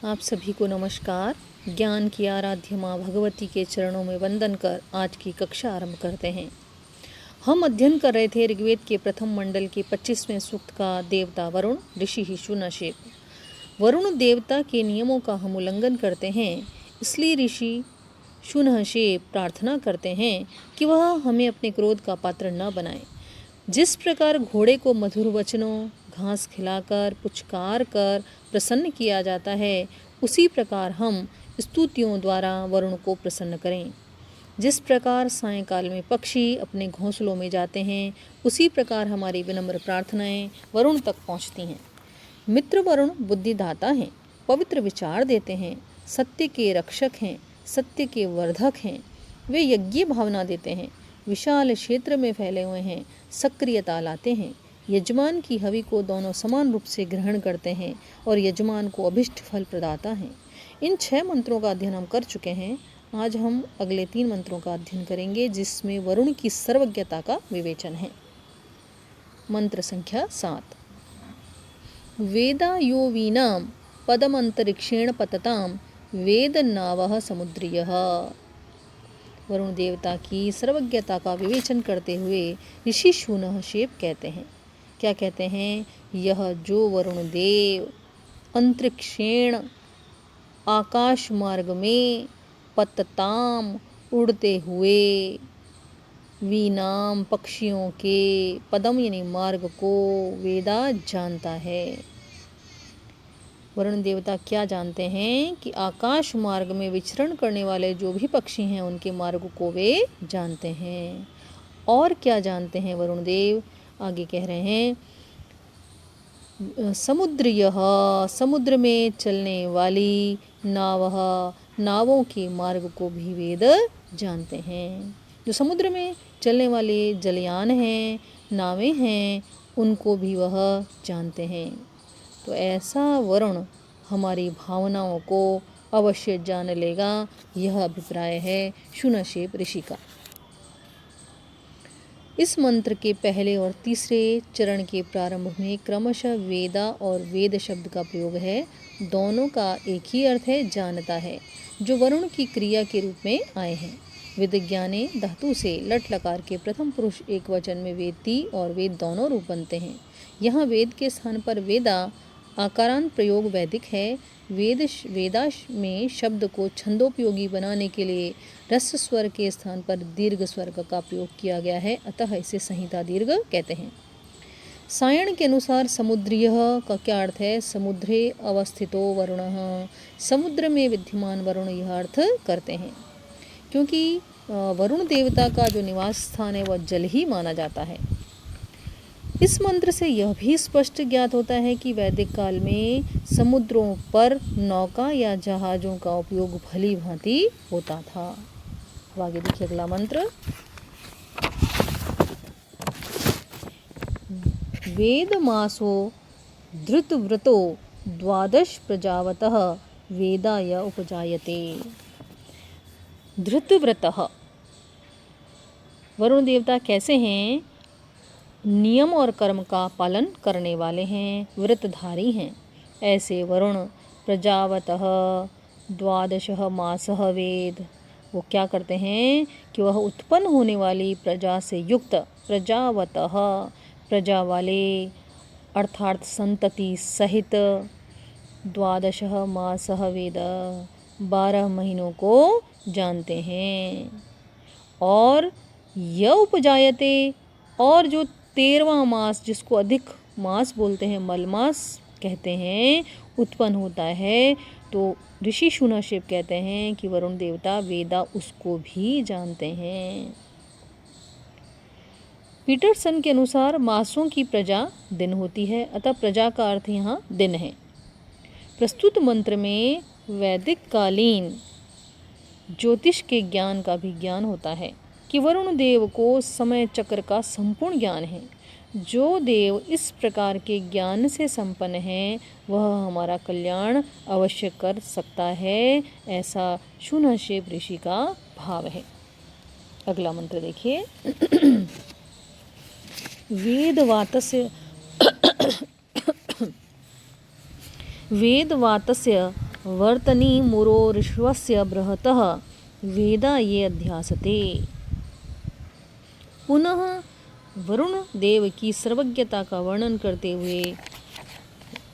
आप सभी को नमस्कार। ज्ञान की आराध्य माँ भगवती के चरणों में वंदन कर आज की कक्षा आरंभ करते हैं। हम अध्ययन कर रहे थे ऋग्वेद के प्रथम मंडल के 25वें सूक्त का देवता वरुण ऋषि ही शूनशेप। वरुण देवता के नियमों का हम उल्लंघन करते हैं, इसलिए ऋषि शूनशेप प्रार्थना करते हैं कि वह हमें अपने क्रोध का पात्र न बनाए। जिस प्रकार घोड़े को मधुर वचनों, घास खिलाकर, पुचकार कर प्रसन्न किया जाता है, उसी प्रकार हम स्तुतियों द्वारा वरुण को प्रसन्न करें। जिस प्रकार सायंकाल में पक्षी अपने घोंसलों में जाते हैं, उसी प्रकार हमारी विनम्र प्रार्थनाएं वरुण तक पहुंचती हैं। मित्र वरुण बुद्धिदाता हैं, पवित्र विचार देते हैं, सत्य के रक्षक हैं, सत्य के वर्धक हैं। वे यज्ञ भावना देते हैं, विशाल क्षेत्र में फैले हुए हैं, सक्रियता लाते हैं। यजमान की हवि को दोनों समान रूप से ग्रहण करते हैं और यजमान को अभिष्ट फल प्रदाता हैं। इन 6 मंत्रों का अध्ययन हम कर चुके हैं। आज हम अगले 3 मंत्रों का अध्ययन करेंगे, जिसमें वरुण की सर्वज्ञता का विवेचन है। मंत्र संख्या 7। वेदा यो वीनां पदमंतरिक्षेण पततां वेद नावः समुद्रियः। वरुण देवता की सर्वज्ञता का विवेचन करते हुए ऋषि शूनशेप कहते हैं, क्या कहते हैं? यह जो वरुण देव अंतरिक्षेण आकाश मार्ग में पतताम उड़ते हुए वीनाम पक्षियों के पदम यानी मार्ग को वेदा जानता है। वरुण देवता क्या जानते हैं कि आकाश मार्ग में विचरण करने वाले जो भी पक्षी हैं उनके मार्ग को वे जानते हैं। और क्या जानते हैं वरुण देव? आगे कह रहे हैं, समुद्र यह समुद्र में चलने वाली नावः नावों के मार्ग को भी वेद जानते हैं। जो समुद्र में चलने वाले जलयान हैं, नावें हैं, उनको भी वह जानते हैं। तो ऐसा वरुण हमारी भावनाओं को अवश्य जान लेगा, यह अभिप्राय है शूनशेप ऋषि का। इस मंत्र के पहले और तीसरे चरण के प्रारंभ में क्रमशः वेदा और वेद शब्द का प्रयोग है। दोनों का एक ही अर्थ है, जानता है, जो वरुण की क्रिया के रूप में आए हैं। विदज्ञाने धातु से लट लकार के प्रथम पुरुष एक वचन में वेत्ति और वेद दोनों रूप बनते हैं। यहाँ वेद के स्थान पर वेदा आकारांत प्रयोग वैदिक है। वेदा में शब्द को छंदोपयोगी बनाने के लिए रस्व स्वर के स्थान पर दीर्घ स्वर का प्रयोग किया गया है, अतः इसे संहिता दीर्घ कहते हैं। सायण के अनुसार समुद्रीय का क्या अर्थ है? समुद्रे अवस्थितो वरुणः, समुद्र में विद्यमान वरुण यह अर्थ करते हैं, क्योंकि वरुण देवता का जो निवास स्थान है वह जल ही माना जाता है। इस मंत्र से यह भी स्पष्ट ज्ञात होता है कि वैदिक काल में समुद्रों पर नौका या जहाज़ों का उपयोग भली भांति होता था। अब आगे देखिए अगला मंत्र। वेदमासो धृतव्रतो 12 प्रजावतः वेदाय उपजायते। धृतव्रतः वरुण देवता कैसे हैं? नियम और कर्म का पालन करने वाले हैं, व्रतधारी हैं। ऐसे वरुण प्रजावतः 12 मासः वेद, वो क्या करते हैं कि वह उत्पन्न होने वाली प्रजा से युक्त, प्रजावतः प्रजा वाले अर्थात संतति सहित 12 मासः वेद 12 महीनों को जानते हैं। और य उपजायते, और जो 13वां मास जिसको अधिक मास बोलते हैं, मलमास कहते हैं, उत्पन्न होता है, तो ऋषि शूनशेप कहते हैं कि वरुण देवता वेदा उसको भी जानते हैं। पीटरसन के अनुसार मासों की प्रजा दिन होती है, अतः प्रजा का अर्थ यहाँ दिन है। प्रस्तुत मंत्र में वैदिक कालीन ज्योतिष के ज्ञान का भी ज्ञान होता है कि वरुण देव को समय चक्र का संपूर्ण ज्ञान है। जो देव इस प्रकार के ज्ञान से संपन्न है वह हमारा कल्याण अवश्य कर सकता है, ऐसा शूनशेप ऋषि का भाव है। अगला मंत्र देखिए। वेदवातस्य वर्तनी मुरो ऋष्वस्य बृहतः वेदा ये अध्यासते। पुनः वरुण देव की सर्वज्ञता का वर्णन करते हुए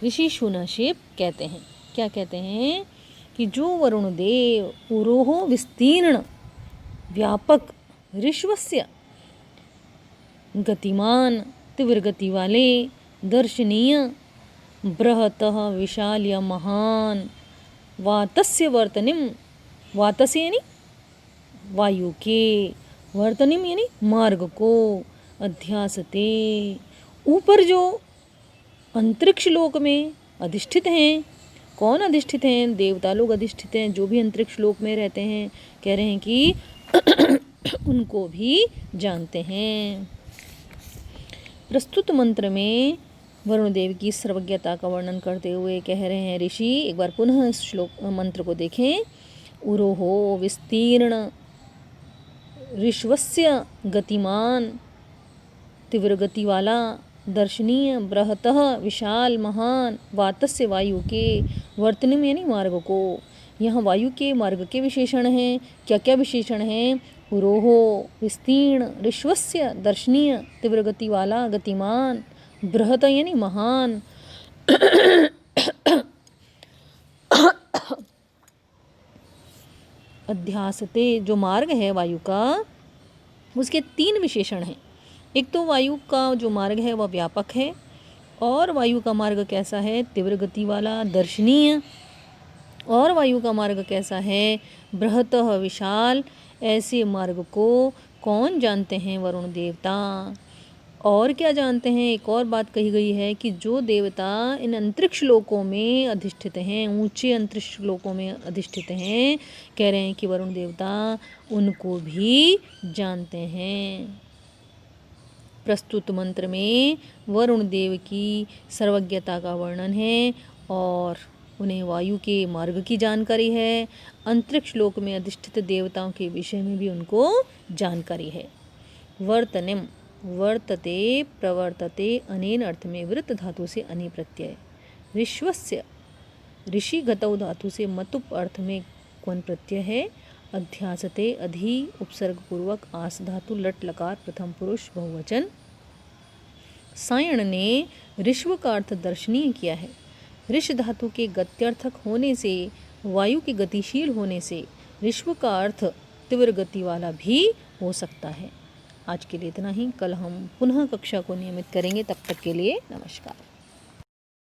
ऋषि शूनशेप कहते हैं, क्या कहते हैं कि जो वरुण देव उरोह विस्तीर्ण व्यापक ऋष्वस्य गतिमान तीव्र गति वाले दर्शनीय बृहतः विशाल या महान वातस्य वर्तनिम, वातस्य यानी वायु के, वर्तनिम यानी मार्ग को, अध्यासते ऊपर जो अंतरिक्ष लोक में अधिष्ठित हैं। कौन अधिष्ठित हैं? देवता लोग अधिष्ठित हैं, जो भी अंतरिक्ष लोक में रहते हैं। कह रहे हैं कि उनको भी जानते हैं। प्रस्तुत मंत्र में वरुण देव की सर्वज्ञता का वर्णन करते हुए कह रहे हैं ऋषि, एक बार पुनः इस श्लोक मंत्र को देखें। उरोहो विस्तीर्ण ऋष्वस्य गतिमान तीव्र गति वाला दर्शनीय बृहतः विशाल महान वातस्य वायु के वर्तनिम यानी मार्ग को। यहाँ वायु के मार्ग के विशेषण हैं। क्या क्या विशेषण हैं? उरोहो विस्तीर्ण ऋष्वस्य दर्शनीय तीव्र गति वाला गतिमान बृहत यानी महान अध्यासते जो मार्ग है वायु का, उसके 3 विशेषण हैं। एक तो वायु का जो मार्ग है वह व्यापक है, और वायु का मार्ग कैसा है? तीव्र गति वाला दर्शनीय। और वायु का मार्ग कैसा है? बृहतः विशाल। ऐसे मार्ग को कौन जानते हैं? वरुण देवता। और क्या जानते हैं? एक और बात कही गई है कि जो देवता इन अंतरिक्ष लोकों में अधिष्ठित हैं, ऊंचे अंतरिक्ष लोकों में अधिष्ठित हैं, कह रहे हैं कि वरुण देवता उनको भी जानते हैं। प्रस्तुत मंत्र में वरुण देव की सर्वज्ञता का वर्णन है और उन्हें वायु के मार्ग की जानकारी है। अंतरिक्ष लोक में अधिष्ठित देवताओं के विषय में भी उनको जानकारी है। वर्तनिम वर्तते प्रवर्तते अनेन अर्थ में वृत्त धातु से अनि प्रत्यय, ऋष्वस्य ऋषि गतौ धातु से मतुप अर्थ में क्वन प्रत्यय है। अध्यासते अधि उपसर्ग पूर्वक आस धातु लट लकार प्रथम पुरुष बहुवचन। सायण ने ऋष्व का अर्थ दर्शनीय किया है। ऋष धातु के गत्यर्थक होने से, वायु के गतिशील होने से ऋष्व का अर्थ तीव्र गति वाला भी हो सकता है। आज के लिए इतना ही। कल हम पुनः कक्षा को नियमित करेंगे। तब तक के लिए नमस्कार।